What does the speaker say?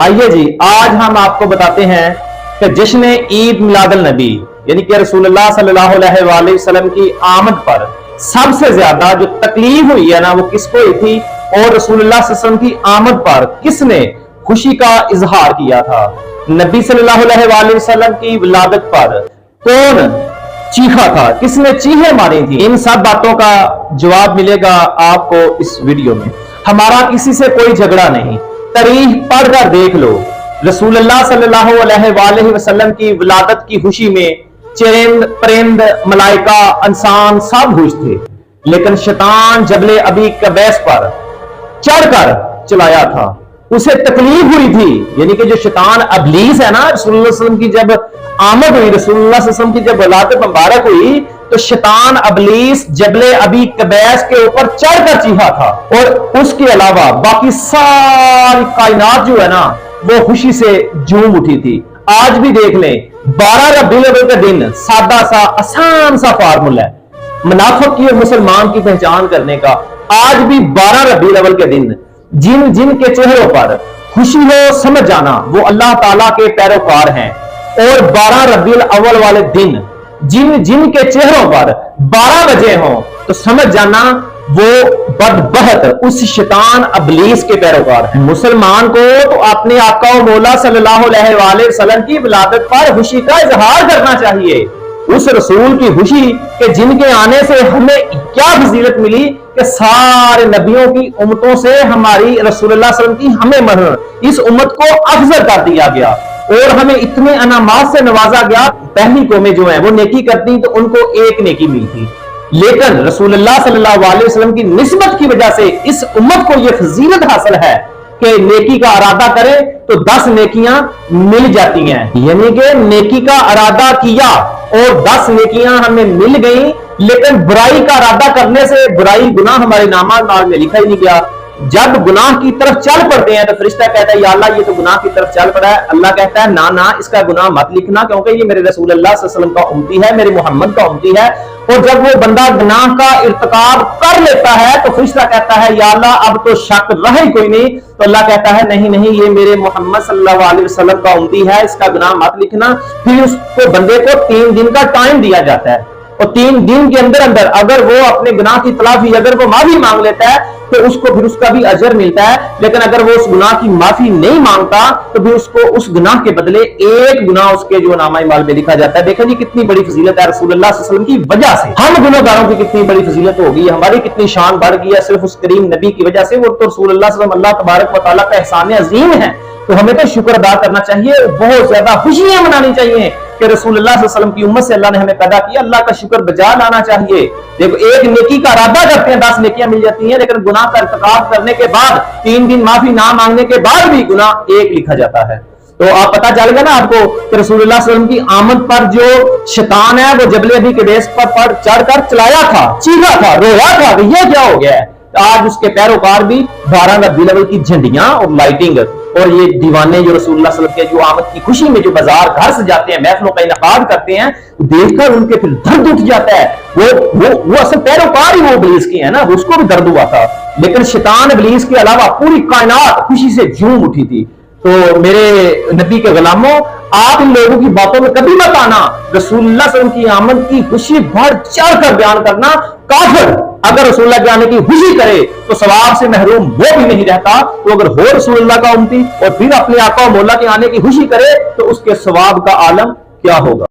आइए जी, आज हम आपको बताते हैं कि जश्न ईद मिलादुल नबी यानी कि रसूलुल्लाह सल्लल्लाहु अलैहि वसल्लम की आमद पर सबसे ज्यादा जो तकलीफ हुई है ना, वो किसको हुई थी, और रसूलुल्लाह सल्लल्लाहु अलैहि वसल्लम की आमद पर किसने खुशी का इजहार किया था। नबी सल्लल्लाहु अलैहि वसल्लम की विलादत पर कौन चीखा था, किसने चीखें मारी थी, इन सब बातों का जवाब मिलेगा आपको इस वीडियो में। हमारा किसी से कोई झगड़ा नहीं, तारीख पढ़कर देख लो। रसूलुल्लाह सल्लल्लाहु अलैहि वसल्लम की विलादत की खुशी में चरिंद परिंद मलाइका इंसान सब खुश थे, लेकिन शैतान जबले अबी कबैस पर चढ़कर चलाया था, उसे तकलीफ हुई थी। यानी कि जो शैतान अबलीस है ना, रसूलुल्लाह सल्लल्लाहु अलैहि वसल्लम की जब आमद हुई, रसूलुल्लाह सल्लल्लाहु अलैहि वसल्लम की जब विलादत मुबारक हुई, तो शैतान अबलीस जबले अबी कबैस के ऊपर चढ़कर चीखा था, और उसके अलावा बाकी सारी कायनात जो है ना, वो खुशी से झूम उठी थी। आज भी देख लें, 12 रबीउल अव्वल का दिन सादा सा आसान सा फार्मूला है मुनाफिक की और मुसलमान की पहचान करने का। आज भी 12 रबीउल अव्वल के दिन जिन जिन के चेहरों पर खुशी हो, समझ जाना वो अल्लाह ताला के पैरोकार हैं। और 12 रबीउल अव्वल वाले दिन जिन जिन के चेहरों पर 12 बजे हो, तो समझ जाना वो बदबख्त उस शैतान अबलीस के पैरोकार हैं। मुसलमान को तो अपने आका और मौला सल्लल्लाहु अलैहि वसल्लम की विलादत पर खुशी का इजहार करना चाहिए। उस रसूल की खुशी के जिनके आने से हमें क्या फजीलत मिली कि सारे नबियों की उम्मतों से हमारी रसूलुल्लाह सल्लल्लाहु अलैहि वसल्लम की हमें मरहम, इस उम्मत को अफजल कर दिया गया और हमें इतने अनामात से नवाजा गया। पहली कौमें जो है वो नेकी करती तो उनको एक नेकी मिलती, लेकिन रसूलुल्लाह सल्लल्लाहु अलैहि वसल्लम की निस्बत की वजह से इस उम्मत को यह फजीलत हासिल है कि नेकी का इरादा करे तो 10 नेकियां मिल जाती हैं। यानी कि नेकी का इरादा किया और 10 नेकियां हमें मिल गई, लेकिन बुराई का इरादा करने से बुराई गुनाह हमारे नामा में लिखा ही नहीं गया। जब गुनाह की तरफ चल पड़ते हैं तो फरिश्ता कहता है या अल्लाह ये तो गुनाह की तरफ चल पड़ा है। अल्लाह कहता है ना ना, इसका गुनाह मत लिखना, क्योंकि ये मेरे रसूलुल्लाह सल्लल्लाहु अलैहि वसल्लम का उम्मती है, मेरे मोहम्मद का उम्मती है। और जब वो बंदा गुनाह का इर्तिकाब कर लेता है तो फरिश्ता कहता है या अल्लाह अब तो शक रहे कोई नहीं, तो अल्लाह कहता है नहीं नहीं, ये मेरे मोहम्मद सल्लल्लाहु अलैहि वसल्लम का उम्मती है, इसका गुनाह मत लिखना। फिर उसको बंदे को 3 दिन का टाइम दिया जाता है, और 3 दिन के अंदर अंदर अगर वो अपने गुनाह की तलाफी, अगर वो माफी मांग लेता है तो उसको फिर उसका भी अजर मिलता है। लेकिन अगर वो उस गुनाह की माफी नहीं मांगता तो फिर उसको उस गुनाह के बदले एक गुनाह उसके जो नामा माल में लिखा जाता है। देखा जी कितनी बड़ी फजीलत है रसूलुल्लाह सल्लल्लाहु अलैहि वसल्लम की वजह से। हम गुनहगारों की कितनी बड़ी फजीलत होगी, हमारी कितनी शान बढ़ गई है सिर्फ उस करीम नबी की वजह से। वो तो रसूलुल्लाह सल्लल्लाहु अलैहि वसल्लम अल्लाह तबारक व तआला का एहसान अजीम है, तो हमें तो शुक्र अदा करना चाहिए, बहुत ज्यादा खुशियां मनानी चाहिए कि रसूलुल्लाह सल्लल्लाहु अलैहि वसल्लम की उम्मत से अल्लाह ने हमें पैदा किया। अल्लाह का शुक्र बजा लाना चाहिए। देखो, एक नेकी का इरादा करते हैं 10 नेकियां मिल जाती हैं, लेकिन गुनाह का इर्तिकाब करने के बाद 3 दिन माफी ना मांगने के बाद भी गुनाह एक लिखा जाता है। तो आप पता चल गया ना आपको कि रसूलुल्लाह सल्लल्लाहु अलैहि वसल्लम की आमद पर जो शैतान है वो जबले अबी के बेस पर चढ़कर चलाया था, चीखा था, रोया था कि ये क्या हो गया है। आज उसके पैरोकार भी 12 रबीउल अव्वल की झंडियां और लाइटिंग और ये दीवाने जो रसूलुल्लाह सल्लल्लाहु अलैहि वसल्लम के जो आमद की खुशी में जो बाजार घर से जाते हैं, महफिलों का इनेकाद करते हैं, देखकर उनके फिर दर्द उठ जाता है। वो असल पैरोकार ही वो इब्लीस के हैं ना, उसको भी दर्द हुआ था। लेकिन शैतान इब्लीस के अलावा पूरी कायनात खुशी से झूम उठी थी। तो मेरे नबी के गुलामों, आप इन लोगों की बातों में कभी मत आना। रसूलुल्लाह सल्लल्लाहु अलैहि वसल्लम की आमद की खुशी बढ़ चढ़ कर बयान करना। काफिर अगर रसूलुल्लाह के आने की खुशी करे तो सवाब से महरूम वो भी नहीं रहता। तो अगर हो रसूलुल्लाह का उम्मती और फिर अपने आका और मौला के आने की खुशी करे तो उसके सवाब का आलम क्या होगा।